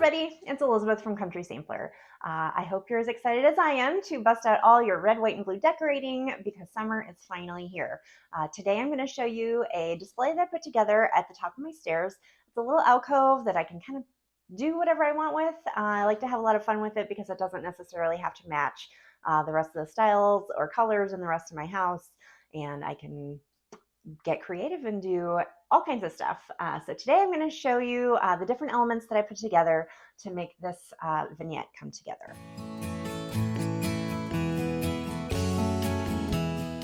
everybody, it's Elizabeth from Country Sampler. I hope you're as excited as I am to bust out all your red, white, and blue decorating because summer is finally here. Today I'm going to show you a display that I put together at the top of my stairs. It's a little alcove that I can kind of do whatever I want with. I like to have a lot of fun with it because it doesn't necessarily have to match the rest of the styles or colors in the rest of my house, and I can get creative and do all kinds of stuff. So today I'm going to show you the different elements that I put together to make this vignette come together.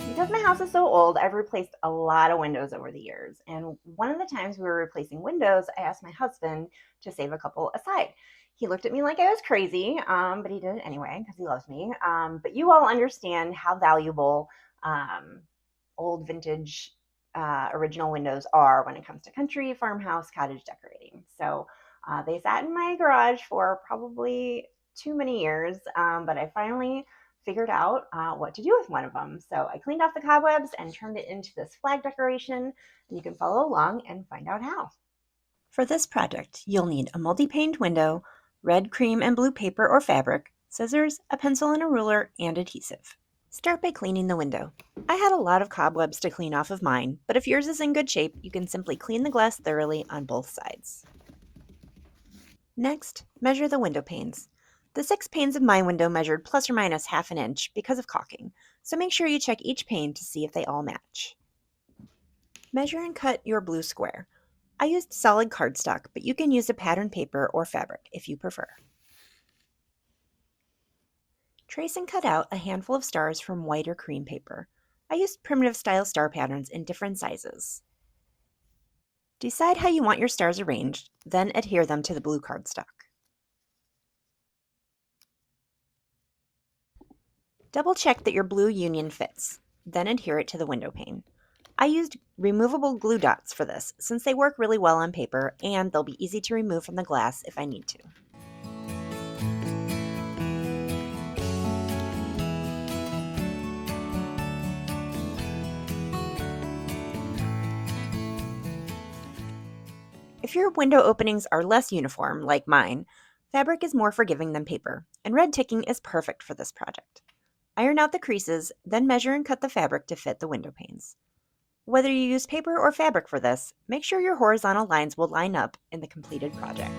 Because my house is so old, I've replaced a lot of windows over the years. And one of the times we were replacing windows, I asked my husband to save a couple aside. He looked at me like I was crazy, but he did it anyway because he loves me. But you all understand how valuable old vintage original windows are when it comes to country, farmhouse, cottage decorating. So they sat in my garage for probably too many years, but I finally figured out what to do with one of them. So I cleaned off the cobwebs and turned it into this flag decoration, and you can follow along and find out how. For this project, you'll need a multi-paned window, red, cream, and blue paper or fabric, scissors, a pencil and a ruler, and adhesive. Start by cleaning the window. I had a lot of cobwebs to clean off of mine, but if yours is in good shape, you can simply clean the glass thoroughly on both sides. Next, measure the window panes. The 6 panes of my window measured plus or minus half an inch because of caulking, so make sure you check each pane to see if they all match. Measure and cut your blue square. I used solid cardstock, but you can use a patterned paper or fabric if you prefer. Trace and cut out a handful of stars from white or cream paper. I used primitive style star patterns in different sizes. Decide how you want your stars arranged, then adhere them to the blue cardstock. Double check that your blue union fits, then adhere it to the window pane. I used removable glue dots for this since they work really well on paper and they'll be easy to remove from the glass if I need to. If your window openings are less uniform, like mine, fabric is more forgiving than paper, and red ticking is perfect for this project. Iron out the creases, then measure and cut the fabric to fit the window panes. Whether you use paper or fabric for this, make sure your horizontal lines will line up in the completed project.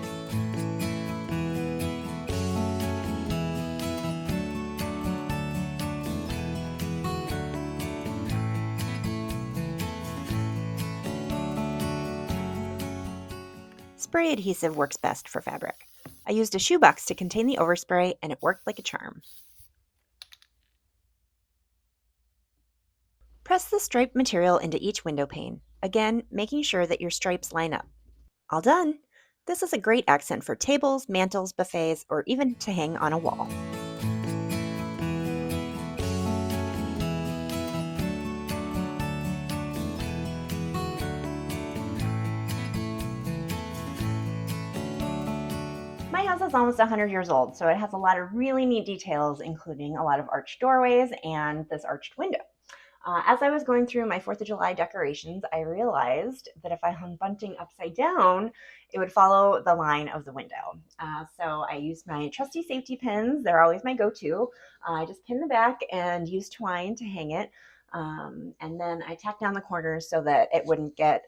Spray adhesive works best for fabric. I used a shoebox to contain the overspray and it worked like a charm. Press the striped material into each window pane, again making sure that your stripes line up. All done! This is a great accent for tables, mantels, buffets, or even to hang on a wall. My house is almost 100 years old, so it has a lot of really neat details, including a lot of arched doorways and this arched window. As I was going through my 4th of July decorations, I realized that if I hung bunting upside down, it would follow the line of the window. So I used my trusty safety pins. They're always my go-to. I just pin the back and use twine to hang it. And then I tacked down the corners so that it wouldn't get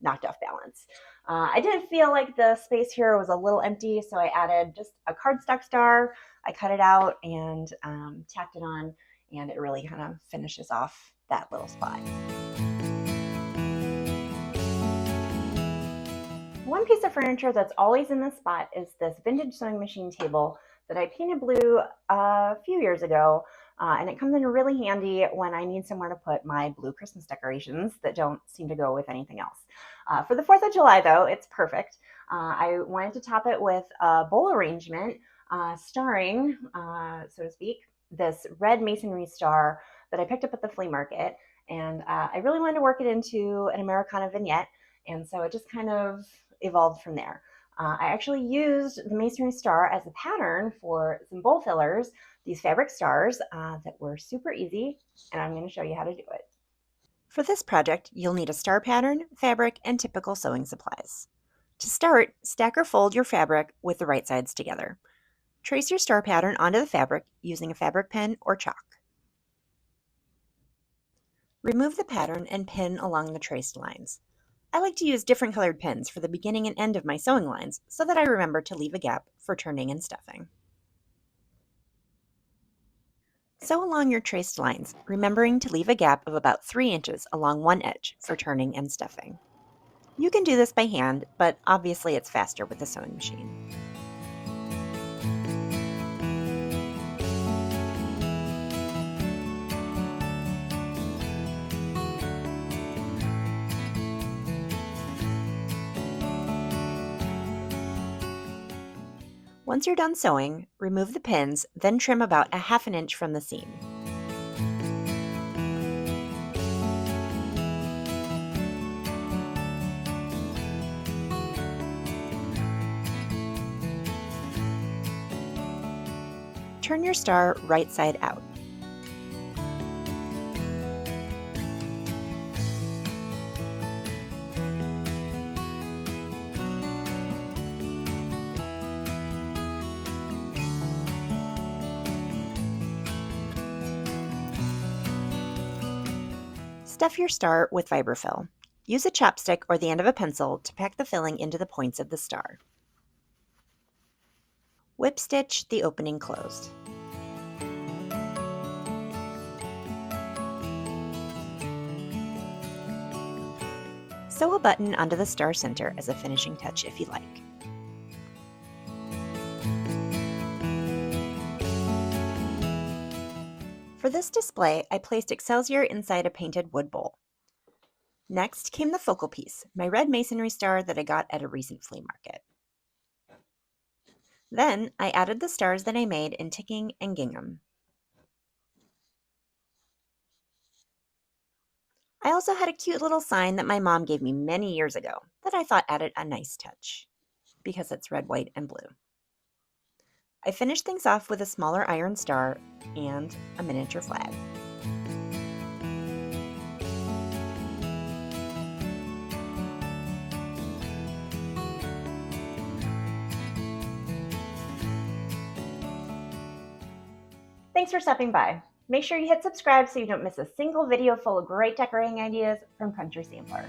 knocked off balance. I did feel like the space here was a little empty, so I added just a cardstock star. I cut it out and tacked it on, and it really kind of finishes off that little spot. One piece of furniture that's always in this spot is this vintage sewing machine table that I painted blue a few years ago, and it comes in really handy when I need somewhere to put my blue Christmas decorations that don't seem to go with anything else. For the 4th of July, though, it's perfect. I wanted to top it with a bowl arrangement starring, so to speak, this red masonry star that I picked up at the flea market, and I really wanted to work it into an Americana vignette, and so it just kind of evolved from there. I actually used the masonry star as a pattern for some bowl fillers, these fabric stars that were super easy, and I'm going to show you how to do it. For this project, you'll need a star pattern, fabric, and typical sewing supplies. To start, stack or fold your fabric with the right sides together. Trace your star pattern onto the fabric using a fabric pen or chalk. Remove the pattern and pin along the traced lines. I like to use different colored pins for the beginning and end of my sewing lines so that I remember to leave a gap for turning and stuffing. Sew along your traced lines, remembering to leave a gap of about 3 inches along one edge for turning and stuffing. You can do this by hand, but obviously it's faster with a sewing machine. Once you're done sewing, remove the pins, then trim about a half an inch from the seam. Turn your star right side out. Stuff your star with fiberfill. Use a chopstick or the end of a pencil to pack the filling into the points of the star. Whip stitch the opening closed. Sew a button onto the star center as a finishing touch if you like. For this display, I placed Excelsior inside a painted wood bowl. Next came the focal piece, my red masonry star that I got at a recent flea market. Then I added the stars that I made in ticking and gingham. I also had a cute little sign that my mom gave me many years ago that I thought added a nice touch, because it's red, white, and blue. I finished things off with a smaller iron star and a miniature flag. Thanks for stopping by. Make sure you hit subscribe so you don't miss a single video full of great decorating ideas from Country Sampler.